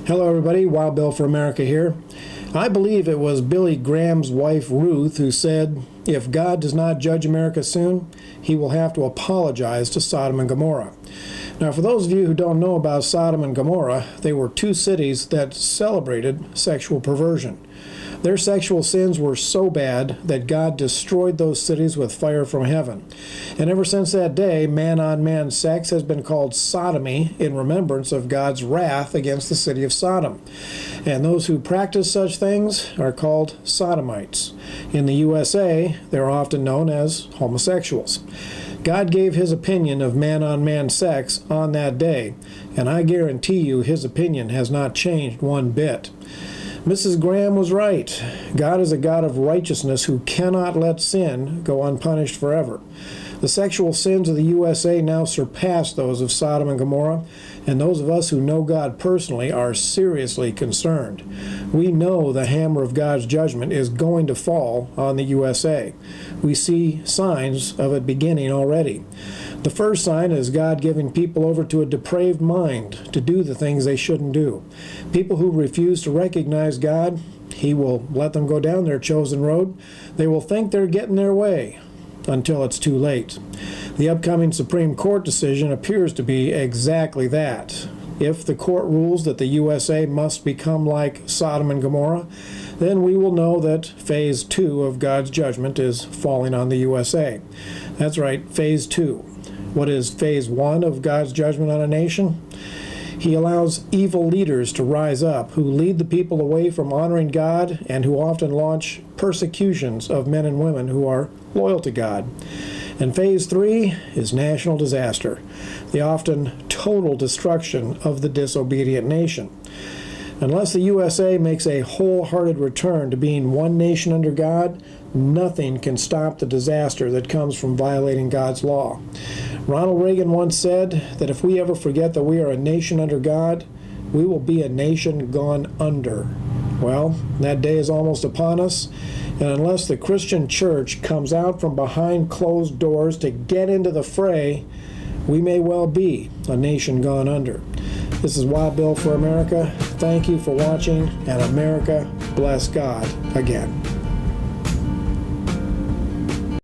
Hello everybody, Wild Bill for America here. I believe it was Billy Graham's wife Ruth who said, if God does not judge America soon, he will have to apologize to Sodom and Gomorrah. Now for those of you who don't know about Sodom and Gomorrah, they were two cities that celebrated sexual perversion. Their sexual sins were so bad that God destroyed those cities with fire from heaven. And ever since that day, man-on-man sex has been called sodomy in remembrance of God's wrath against the city of Sodom. And those who practice such things are called sodomites. In the USA, they're often known as homosexuals. God gave his opinion of man-on-man sex on that day, and I guarantee you his opinion has not changed one bit. Mrs. Graham was right. God is a God of righteousness who cannot let sin go unpunished forever. The sexual sins of the USA now surpass those of Sodom and Gomorrah, and those of us who know God personally are seriously concerned. We know the hammer of God's judgment is going to fall on the USA. We see signs of it beginning already. The first sign is God giving people over to a depraved mind to do the things they shouldn't do. People who refuse to recognize God, he will let them go down their chosen road. They will think they're getting their way until it's too late. The upcoming Supreme Court decision appears to be exactly that. If the court rules that the USA must become like Sodom and Gomorrah, then we will know that Phase 2 of God's judgment is falling on the USA. That's right, Phase 2. What is Phase 1 of God's judgment on a nation? He allows evil leaders to rise up who lead the people away from honoring God and who often launch persecutions of men and women who are loyal to God. And Phase 3 is national disaster, the often total destruction of the disobedient nation. Unless the USA makes a wholehearted return to being one nation under God, nothing can stop the disaster that comes from violating God's law. Ronald Reagan once said that if we ever forget that we are a nation under God, we will be a nation gone under. Well, that day is almost upon us, and unless the Christian church comes out from behind closed doors to get into the fray, we may well be a nation gone under. This is Wild Bill for America. Thank you for watching, and America bless God again.